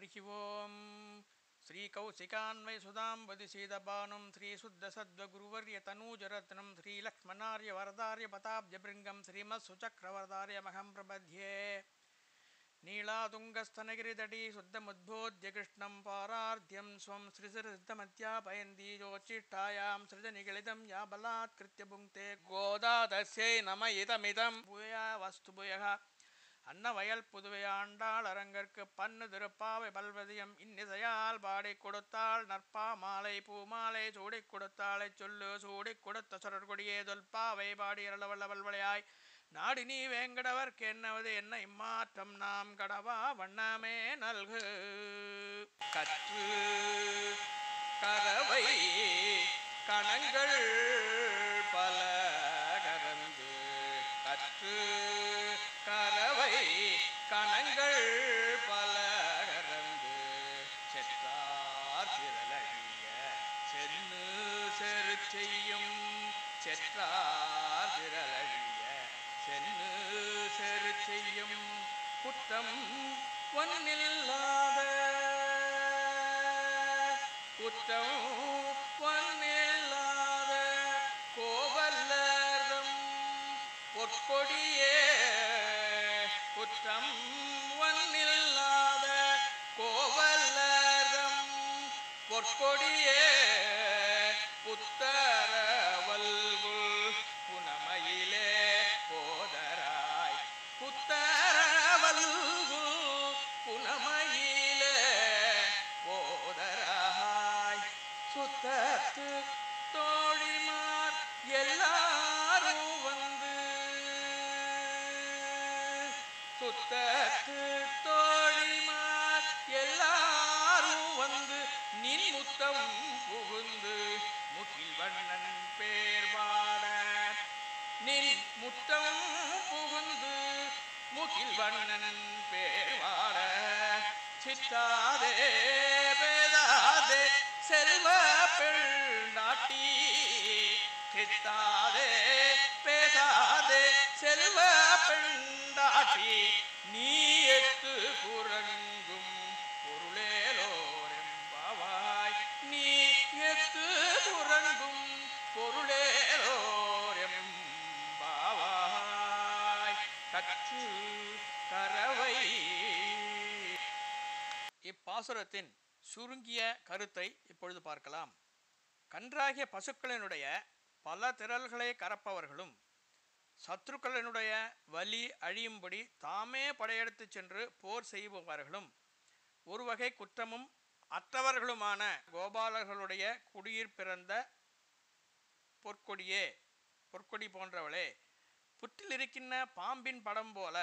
हरिः ओं श्रीकौशिकान्वय सुधाम्बति सीदबानुं श्रीशुद्धसद्वगुरुवर्यतनूजरत्नं श्रीलक्ष्मणार्यवरदार्य पताब्जभृङ्गं श्रीमत्सुचक्रवरदार्यमहं प्रपद्ये नीलातुङ्गस्तनगिरितटी शुद्धमुद्बोध्य कृष्णं पारार्ध्यं स्वं श्रीसिद्धमध्यापयन्ती योच्चिष्ठायां सृजनिगलितं या बलात्कृत्य भुङ्क्ते गोदा तस्यै नम इदमिदं भूया वस्तु भूयः அன்னவயல் புதுவை ஆண்டாள் அரங்கற்கு பன்னு திருப்பாவை பல்வதியம் இன்னிசையால் பாடி கொடுத்தாள் நற்பா மாலை பூமாலை சூடி கொடுத்தாளை சொல்லு சூடி கொடுத்த சொரற்கொடியே தொல்பாவை பாடி இரளவல்லவல்வளையாய் நாடி நீ வேங்கடவர்க்கு என்னவது என்ன இம்மாற்றம் நாம் கடவா வண்ணமே நல்கு கற்று கரவை கணங்கள் பல கரந்து கற்று கரவை கணங்கள் பல கரந்து செற்றார் திரளழிய சென்னு செரு செய்யும் செற்றார் திரளழிய சென்னு செரு செய்யும் குற்றம் ஒன்னில்லாத குற்றம் ஒன்னில்லாத கோவல்லர்தம் பொற்கொடியே குற்றம் ஒன்னில்லாத கோவல்லர்தம் பொற்கொடியே புத்தரவல்குல் புனமையிலே போதராய் புத்தரவல்குல் புனமையிலே போதராய் சுத்தத்து தோழிமார் எல்லாரும் வந்து சுத்தத்து தோழிமார் எல்லாரும் வந்து நின் முத்தம் புகுந்து முகில் வண்ணன் பேர் பாட நின் முத்தம் புகுந்து முகில் வண்ணன் பேர் பாட சித்தாதே பேதாதே செல்வ பெண்ணாட்டி சித்தாதே பேதாதே செல்வ பெண்டாட்டி நீ எத்து புறங்கும் பொருளேலோரெம்பாவாய் நீ எத்து புறங்கும் பொருளேலோரெம்பாவாய் கற்று கரவை. இப்பாசுரத்தின் சுருங்கிய கருத்தை இப்பொழுது பார்க்கலாம். கன்றாகிய பசுக்களினுடைய பல திரள்களை கறப்பவர்களும் சத்ருக்களினுடைய வலி அழியும்படி தாமே படையெடுத்து சென்று போர் செய்பவர்களும் ஒரு வகை குற்றமும் அற்றவர்களுமான கோபாலர்களுடைய குடியிற் பிறந்த பொற்கொடியே பொற்கொடி போன்றவளே புற்றில் இருக்கின்ற பாம்பின் படம் போல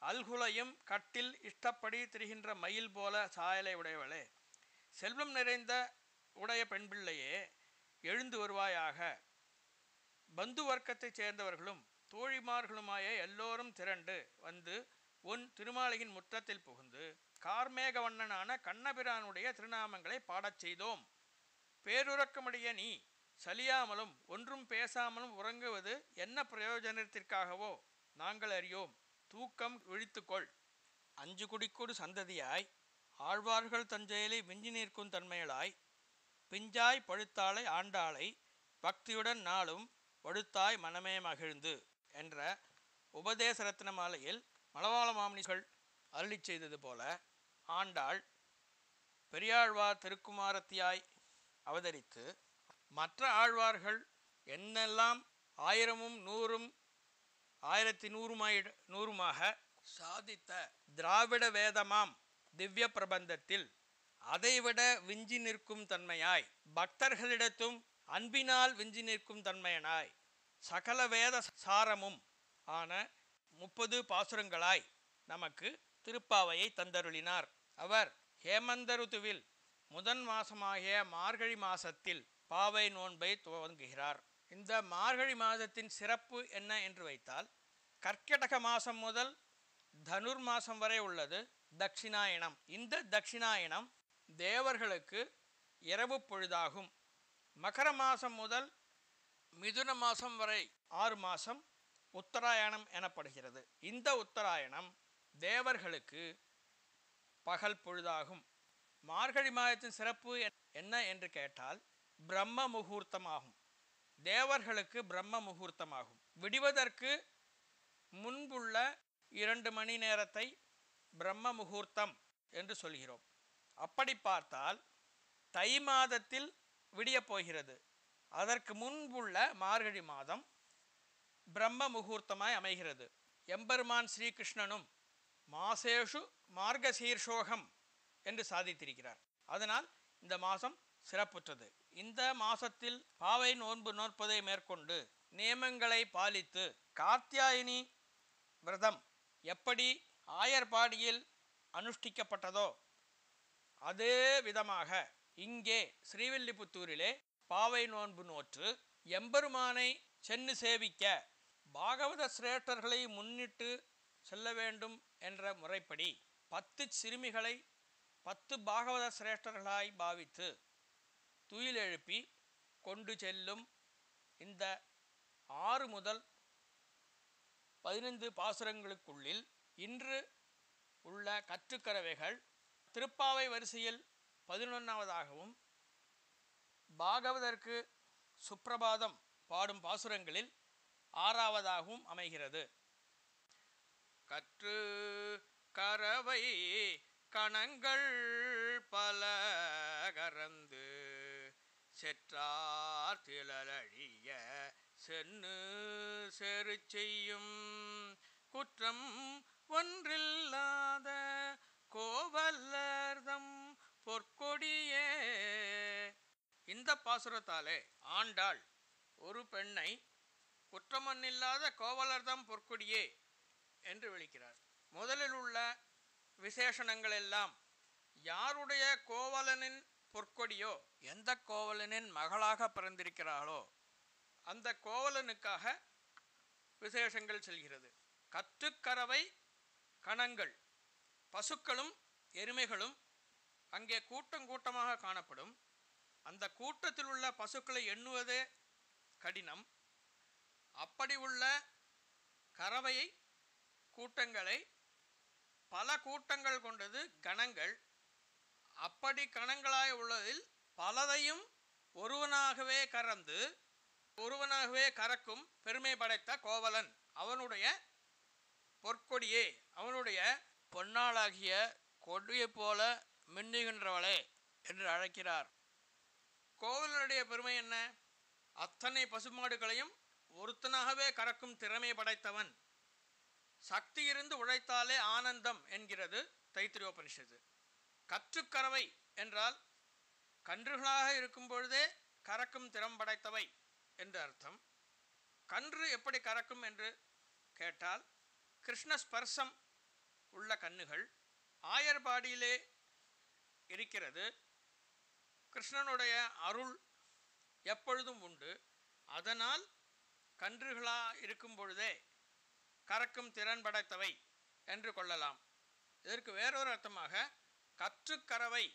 அல்குலையும் கட்டில் இஷ்டப்படி திரிகின்ற மயில் போல சாயலை உடையவளே செல்வம் நிறைந்த உடைய பெண் பிள்ளையே எழுந்து வருவாயாக. பந்து வர்க்கத்தைச் சேர்ந்தவர்களும் தோழிமார்களுமாய எல்லோரும் திரண்டு வந்து உன் திருமாலையின் முற்றத்தில் புகுந்து கார்மேகவண்ணனான கண்ணபிரானுடைய திருநாமங்களை பாடச் செய்தோம். பேருறக்கமுடைய நீ சலியாமலும் ஒன்றும் பேசாமலும் உறங்குவது என்ன பிரயோஜனத்திற்காகவோ நாங்கள் அறியோம். தூக்கம் விழித்துக்கொள். அஞ்சு குடிக்கொடு சந்ததியாய் ஆழ்வார்கள் தஞ்செயலை விஞ்சி நிற்கும் தன்மையளாய் பிஞ்சாய் பழுத்தாளை ஆண்டாளை பக்தியுடன் நாளும் படுத்தாய் மனமே மகிழ்ந்து என்ற உபதேச ரத்ன மாலையில் மலவாள மாமுனிகள் அருளி செய்தது போல ஆண்டாள் பெரியாழ்வார் திருக்குமாரத்தியாய் அவதரித்து மற்ற ஆழ்வார்கள் என்னெல்லாம் 1000ம் 100ம் 1100மாக சாதித்த திராவிட வேதமாம் திவ்ய பிரபந்தத்தில் அதைவிட விஞ்சி நிற்கும் தன்மையாய் பக்தர்களிடத்தும் அன்பினால் விஞ்சி நிற்கும் தன்மையனாய் சகல வேத சாரமும் ஆன 30 பாசுரங்களாய் நமக்கு திருப்பாவையை தந்தருளினார். அவர் ஹேமந்த ருத்துவில் முதன் மாசமாகிய மார்கழி மாசத்தில் பாவை நோன்பை துவங்குகிறார். இந்த மார்கழி மாதத்தின் சிறப்பு என்ன என்று வைத்தால் கர்க்கிடக மாதம் முதல் தனுர் மாதம் வரை உள்ளது தட்சிணாயனம். இந்த தட்சிணாயனம் தேவர்களுக்கு இரவு பொழுதாகும். மகர மாதம் முதல் மிதுன மாதம் வரை 6 மாதம் உத்தராயணம் எனப்படுகிறது. இந்த உத்தராயணம் தேவர்களுக்கு பகல் பொழுதாகும். மார்கழி மாதத்தின் சிறப்பு என்ன என்று கேட்டால் பிரம்ம முகூர்த்தமாகும். தேவர்களுக்கு பிரம்ம முகூர்த்தமாகும். விடுவதற்கு முன்புள்ள 2 மணி நேரத்தை பிரம்ம முகூர்த்தம் என்று சொல்கிறோம். அப்படி பார்த்தால் தை மாதத்தில் விடியப் போகிறது. அதற்கு முன்புள்ள மார்கழி மாதம் பிரம்ம முகூர்த்தமாய் அமைகிறது. எம்பெருமான் ஸ்ரீகிருஷ்ணனும் மாசேஷு மார்கசீர்ஷோகம் என்று சாதித்திருக்கிறார். அதனால் இந்த மாதம் சிறப்புற்றது. இந்த மாதத்தில் பாவை நோன்பு நோற்பதை மேற்கொண்டு நியமங்களை பாலித்து கார்த்தியாயினி விரதம் எப்படி ஆயர்பாடியில் அனுஷ்டிக்கப்பட்டதோ அதே விதமாக இங்கே ஸ்ரீவில்லிபுத்தூரிலே பாவை நோன்பு நோற்று எம்பெருமானை சென்று சேவிக்க பாகவத சிரேஷ்டர்களை முன்னிட்டு செல்ல வேண்டும் என்ற முறைப்படி 10 சிறுமிகளை 10 பாகவத சிரேஷ்டர்களாய் பாவித்து துயில் எழுப்பி கொண்டு செல்லும் இந்த 6 முதல் 15 பாசுரங்களுக்குள்ளில் இன்று உள்ள கற்றுக்கரவைகள் திருப்பாவை வரிசையில் 11வதாகவும் பாகவதற்கு சுப்பிரபாதம் பாடும் பாசுரங்களில் 6வதாகவும் அமைகிறது. கற்று கரவை கணங்கள் பல கரந்து செற்றார் திளழிய சென்னு செரு செய்யும் குற்றம் ஒன்றில்லாத கோவலர்தம் பொற்கொடியே. இந்த பாசுரத்தாலே ஆண்டாள் ஒரு பெண்ணை குற்றமொன்னில்லாத கோவலர்தம் பொற்கொடியே என்று விളിக்கிறார். முதலில் உள்ள விசேஷணங்கள் எல்லாம் யாருடைய கோவலனின் பொற்கொடியோ, எந்த கோவலனின் மகளாக பிறந்திருக்கிறாளோ அந்த கோவலனுக்காக விசேஷங்கள் செல்கிறது. கற்றுக்கரவை கணங்கள் பசுக்களும் எருமைகளும் அங்கே கூட்டம் கூட்டமாக காணப்படும். அந்த கூட்டத்தில் உள்ள பசுக்களை எண்ணுவதே கடினம். அப்படி உள்ள கறவையை கூட்டங்களை பல கூட்டங்கள் கொண்டது கணங்கள். அப்படி கணங்களாய் உள்ளதில் பலதையும் ஒருவனாகவே கறந்து ஒருவனாகவே கறக்கும் பெருமை படைத்த கோவலன் அவனுடைய பொற்கொடியே, அவனுடைய பொன்னாளாகிய கொடியை போல மின்னுகின்றவளே என்று அழைக்கிறார். கோவலனுடைய பெருமை என்ன? அத்தனை பசுமாடுகளையும் ஒருத்தனாகவே கறக்கும் திறமை படைத்தவன். சக்தி இருந்து உழைத்தாலே ஆனந்தம் என்கிறது தைத்திரியோபனிஷத்து. கற்றுக்கறவை என்றால் கன்றுகளாக இருக்கும் பொழுதே கறக்கும் திறம் படைத்தவை என்று அர்த்தம். கன்று எப்படி கறக்கும் என்று கேட்டால் கிருஷ்ண ஸ்பர்சம் உள்ள கண்ணுகள் ஆயர்பாடியிலே இருக்கிறது. கிருஷ்ணனுடைய அருள் எப்பொழுதும் உண்டு. அதனால் கன்றுகளாக இருக்கும் பொழுதே கறக்கும் திறன் படைத்தவை என்று கொள்ளலாம். இதற்கு வேறொரு அர்த்தமாக கற்றுக்கறவை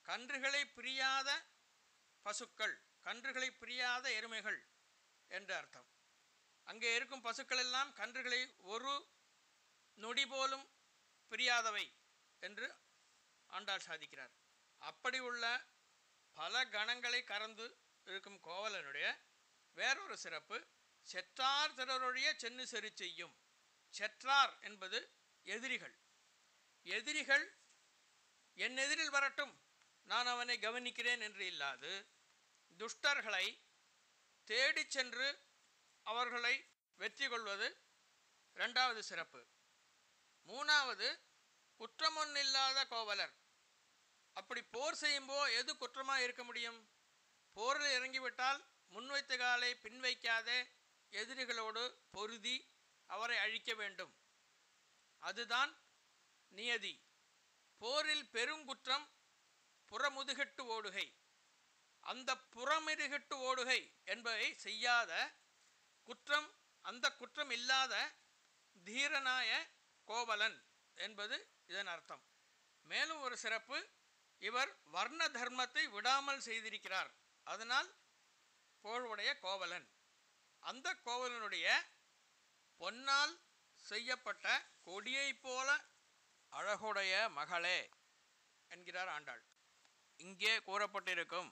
கன்றுகளை பிரியாத பசுக்கள், கன்றுகளை பிரியாத எருமைகள் என்று அர்த்தம். அங்கே இருக்கும் பசுக்கள் எல்லாம் கன்றுகளை ஒரு நொடி போலும் பிரியாதவை என்று ஆண்டாள் சாதிக்கிறார். அப்படி உள்ள பல கணங்களை கறந்து இருக்கும் கோவலனுடைய வேறொரு சிறப்பு செற்றார் திறரொழிய சென்னு செரு செய்யும். செற்றார் என்பது எதிரிகள். எதிரிகள் என் எதிரில் வரட்டும், நான் அவனை கவனிக்கிறேன் என்று இல்லாது துஷ்டர்களை தேடி சென்று அவர்களை வெற்றி கொள்வது 2வது சிறப்பு. 3வது குற்றமொன்னில்லாத கோவலர். அப்படி போர் செய்யும்போ எது குற்றமாக இருக்க முடியும்? போரில் இறங்கிவிட்டால் முன்வைத்த காலை பின்வைக்காதே எதிரிகளோடு பொருதி அவரை அழிக்க வேண்டும். அதுதான் நியதி. போரில் பெருங்குற்றம் புறமுதுகட்டு ஓடுகை. அந்த புறமுதுகட்டு ஓடுகை என்பதை செய்யாத குற்றம், அந்த குற்றம் இல்லாத தீரனாய கோவலன் என்பது இதன் அர்த்தம். மேலும் ஒரு சிறப்பு, இவர் வர்ண தர்மத்தை விடாமல் செய்திருக்கிறார். அதனால் புகழுடைய கோவலன். அந்த கோவலனுடைய பொன்னால் செய்யப்பட்ட கொடியை போல அழகுடைய மகளே என்கிறார் ஆண்டாள். இங்கே கூறப்பட்டிருக்கும்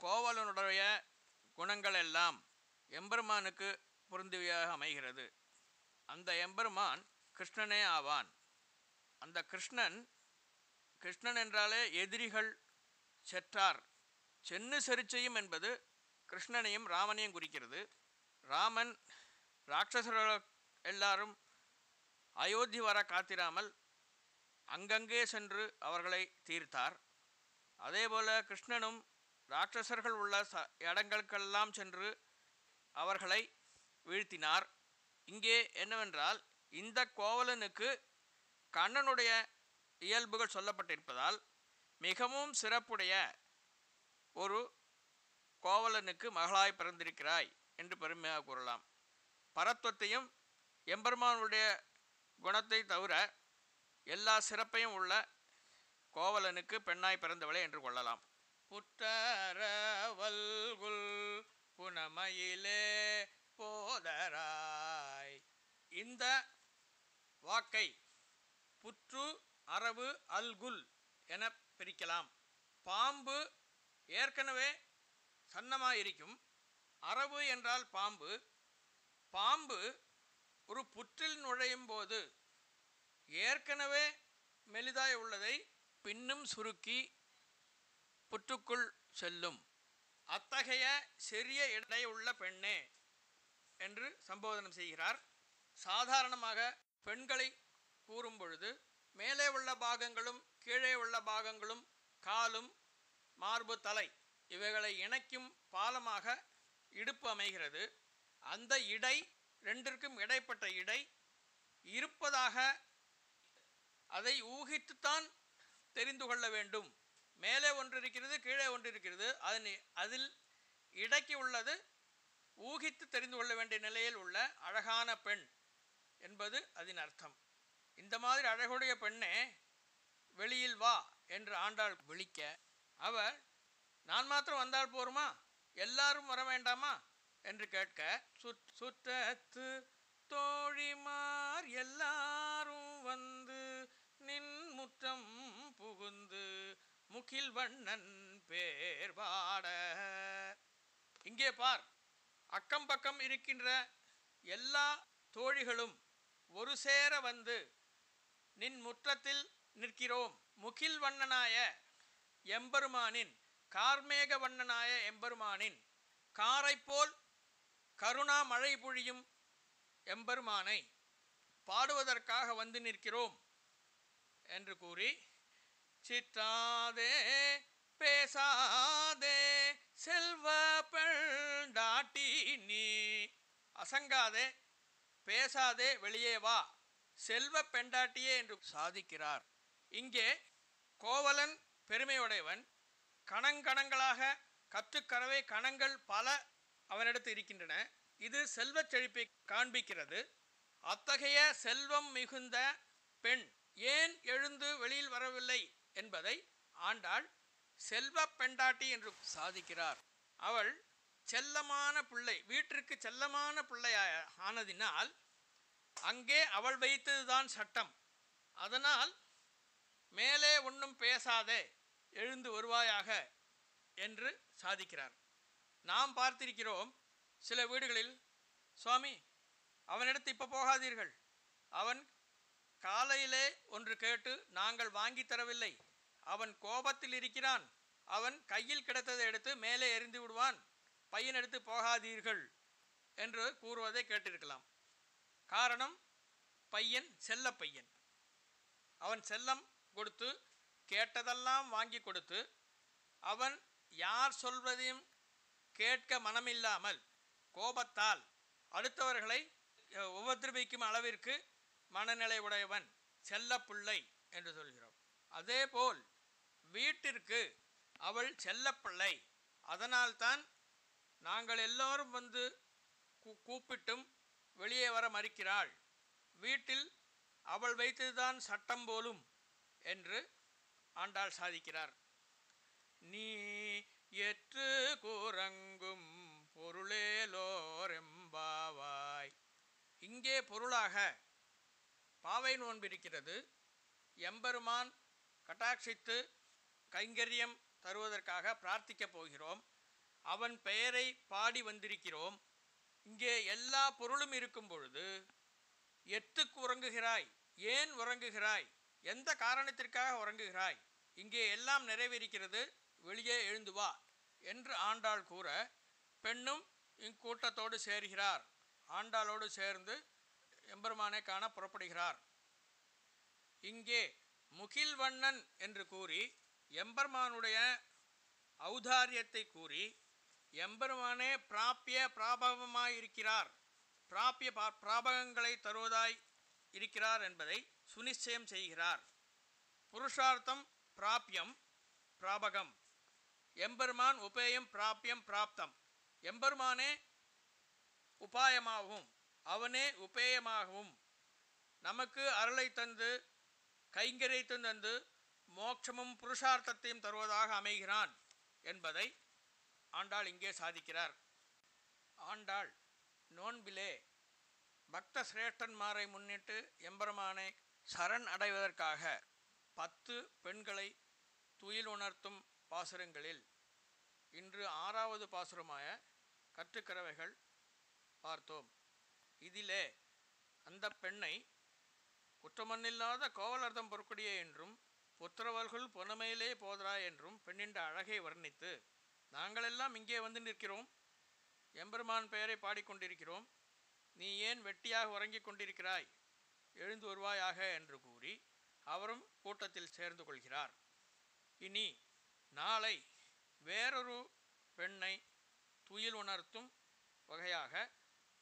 கோவலனுடைய குணங்கள் எல்லாம் எம்பெருமானுக்கு பொருந்துவியாக அமைகிறது. அந்த எம்பெருமான் கிருஷ்ணனே ஆவான். அந்த கிருஷ்ணன் என்றாலே எதிரிகள் செற்றார். சென்னு செருச்சையும் என்பது கிருஷ்ணனையும் ராமனையும் குறிக்கிறது. ராமன் ராட்சசர்கள் எல்லாரும் அயோத்தி வர காத்திராமல் அங்கங்கே சென்று அவர்களை தீர்த்தார். அதேபோல கிருஷ்ணனும் ராட்சசர்கள் உள்ள இடங்களுக்கெல்லாம் சென்று அவர்களை வீழ்த்தினார். இங்கே என்னவென்றால், இந்த கோவலனுக்கு கண்ணனுடைய இயல்புகள் சொல்லப்பட்டிருப்பதால் மிகவும் சிறப்புடைய ஒரு கோவலனுக்கு மகளாய் பிறந்திருக்கிறாய் என்று பெருமையாக கூறலாம். பரத்வத்தையும் எம்பெருமானுடைய குணத்தை தவிர எல்லா சிறப்பையும் உள்ள கோவலனுக்கு பெண்ணாய் பிறந்தவளே என்று கொள்ளலாம். புற்றரவல்குல் புனமயிலே போதராய். இந்த வாக்கை புற்று அரவு அல்குல் என பிரிக்கலாம். பாம்பு ஏற்கனவே சன்னமாயிருக்கும். அரவு என்றால் பாம்பு. பாம்பு ஒரு புற்றில் நுழையும் போது ஏற்கனவே மெலிதாய் உள்ளதை பின்னும் சுருக்கி புற்றுக்குள் செல்லும். அத்தகைய சிறிய எடையுள்ள பெண்ணே என்று சம்போதனம் செய்கிறார். சாதாரணமாக பெண்களை கூறும் பொழுது மேலே உள்ள பாகங்களும் கீழே உள்ள பாகங்களும் காலும் மார்பு தலை இவைகளை இணைக்கும் பாலமாக இடுப்பு அமைகிறது. அந்த இடை ரெண்டிற்கும் இடைப்பட்ட இடை இருப்பதாக அதை ஊகித்துத்தான் தெரிந்து கொள்ள வேண்டும். மேலே ஒன்று இருக்கிறது, கீழே ஒன்று இருக்கிறது. அதில் இடைக்கு உள்ளது ஊகித்து தெரிந்து கொள்ள வேண்டிய நிலையில் உள்ள அழகான பெண் என்பது அதன் அர்த்தம். இந்த மாதிரி அழகுடைய பெண்ணே வெளியில் வா என்று ஆண்டாள் விழிக்க, அவர் நான் மாத்திரம் வந்தால் போருமா, எல்லாரும் வர வேண்டாமா என்று கேட்க, சுற்றத்து தோழிமார் எல்லாரும் வந்து நின் முற்றம் புகுந்து முகில் வண்ணன் பேர் பாட. இங்கே பார், அக்கம் பக்கம் இருக்கின்ற எல்லா தோழிகளும் ஒரு சேர வந்து நின் முற்றத்தில் நிற்கிறோம். முகில் வண்ணனாய எம்பெருமானின், கார்மேக வண்ணனாய எம்பெருமானின், காரைப்போல் கருணா மழை பொழியும் எம்பெருமானை பாடுவதற்காக வந்து நிற்கிறோம் என்று கூறி, சித்தாதே பேசாதே செல்வ பெண்டாட்டி நீ, அசங்காதே பேசாதே வெளியே வா செல்வ பெண்டாட்டியே என்று சாதிக்கிறார். இங்கே கோவலன் பெருமையுடையவன். கணங்கணங்களாக கற்றுக்கறவை கணங்கள் பல அவனிடத்து இருக்கின்றன. இது செல்வச் செழிப்பை காண்பிக்கிறது. அத்தகைய செல்வம் மிகுந்த பெண் ஏன் எழுந்து வெளியில் வரவில்லை என்பதை ஆண்டாள் செல்வ பெண்டாட்டி என்று சாதிக்கிறார். அவள் செல்லமான பிள்ளை, வீட்டிற்கு செல்லமான பிள்ளை ஆனதினால் அங்கே அவள் வைத்ததுதான் சட்டம். அதனால் மேலே ஒன்றும் பேசாதே எழுந்து வருவாயாக என்று சாதிக்கிறார். நாம் பார்த்திருக்கிறோம் சில வீடுகளில், சுவாமி அவனிடத்து இப்போ போகாதீர்கள், அவன் காலையிலே ஒன்று கேட்டு நாங்கள் வாங்கி தரவில்லை, அவன் கோபத்தில் இருக்கிறான், அவன் கையில் கிடைத்ததை எடுத்து மேலே எறிந்து விடுவான், பையன் எடுத்து போகாதீர்கள் என்று கூறுவதை கேட்டிருக்கலாம். காரணம், பையன் செல்ல பையன். அவன் செல்லம் கொடுத்து கேட்டதெல்லாம் வாங்கி கொடுத்து அவன் யார் சொல்வதையும் கேட்க மனமில்லாமல் கோபத்தால் அடுத்தவர்களை உபதிரவிக்கும் அளவிற்கு மனநிலை உடையவன் செல்ல பிள்ளை என்று சொல்கிறோம். அதேபோல் வீட்டிற்கு அவள் செல்லப்பிள்ளை. அதனால்தான் நாங்கள் எல்லோரும் வந்து கூப்பிட்டும் வெளியே வர மறுக்கிறாள், வீட்டில் அவள் வைத்ததுதான் சட்டம் போலும் என்று ஆண்டாள் சாதிக்கிறார். நீ எற்று கூறங்கும் பொருளேலோரெம்பாவாய். இங்கே பொருளாக பாவை நோன்பிருக்கிறது. எம்பெருமான் கட்டாட்சித்து கைங்கரியம் தருவதற்காக பிரார்த்திக்கப் போகிறோம். அவன் பெயரை பாடி வந்திருக்கிறோம். இங்கே எல்லா பொருளும் இருக்கும் பொழுது எத்துக்கு உறங்குகிறாய், ஏன் உறங்குகிறாய், எந்த காரணத்திற்காக உறங்குகிறாய், இங்கே எல்லாம் நிறைவேறிக்கிறது, வெளியே எழுந்து வா என்று ஆண்டாள் கூற பெண்ணும் இக்கூட்டத்தோடு சேர்கிறார். ஆண்டாளோடு சேர்ந்து எம்பெருமானை காண புறப்படுகிறார். இங்கே முகில்வண்ணன் என்று கூறி எம்பெருமானுடைய ஔதாரியத்தை கூறி எம்பெருமானே பிராபிய பிராபகமாயிருக்கிறார், பிராபிய பிராபகங்களை தருவதாய் இருக்கிறார் என்பதை சுனிச்சயம் செய்கிறார். புருஷார்த்தம் பிராபியம் பிராபகம், எம்பெருமான் உபேயம் பிராபியம் பிராப்தம். எம்பெருமானே உபாயமாகவும் அவனே உபேயமாகவும் நமக்கு அருளை தந்து கைங்கரியத்தை தந்து மோட்சமும் புருஷார்த்தத்தையும் தருவதாக அமைகிறான் என்பதை ஆண்டாள் இங்கே சாதிக்கிறார். ஆண்டாள் நோன்பிலே பக்த சிரேஷ்டன்மாரை முன்னிட்டு எம்பெருமானை சரண் அடைவதற்காக 10 பெண்களை துயில் உணர்த்தும் பாசுரங்களில் இன்று 6வது பாசுரമായ கற்றுக்கறவைகள் பார்த்தோம். இதிலே அந்த பெண்ணை குற்றமன்னில்லாத கோவலர்தம் பொற்கொடியே என்றும் புத்திரவல்குள் பொன்னமையிலே போதராய் என்றும் பெண்ணின் அழகை வர்ணித்து, நாங்களெல்லாம் இங்கே வந்து நிற்கிறோம், எம்பெருமான் பெயரை பாடிக்கொண்டிருக்கிறோம், நீ ஏன் வெட்டியாக உறங்கிக் கொண்டிருக்கிறாய், எழுந்து வருவாயாக என்று கூறி அவரும் கூட்டத்தில் சேர்ந்து கொள்கிறார். இனி நாளை வேறொரு பெண்ணை துயில் உணர்த்தும் வகையாக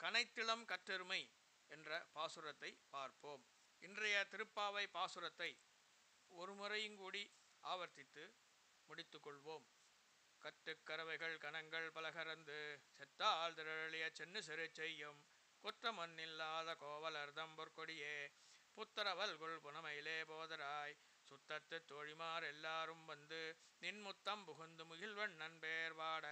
கனைத்திளம் கற்றெருமை என்ற பாசுரத்தை பார்ப்போம். இன்றைய திருப்பாவை பாசுரத்தை ஒரு முறையுங்கூடி ஆவர்த்தித்து முடித்து கொள்வோம். கற்றுக்கறவைகள் கணங்கள் பலகரந்து செத்தால் திரளிய சென்னு சிறு செய்யும் குற்றமன்னில்லாத கோவலர்தம் பொற்கொடியே புத்தரவல்குள் புனமையிலே போதராய் சுத்தத்து தோழிமார் எல்லாரும் வந்து நின் முத்தம் புகுந்து முகில்வண்ணன் பேர் வாட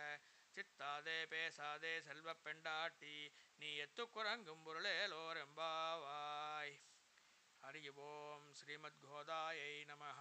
சித்தாதே பேசாதே செல்வ பெண்டாட்டி நீ எத்துக்குறங்கும் பொருளேலோர் எம்பாவாய். ஹரி ஓம். ஸ்ரீமத் கோதாயை நமஹ.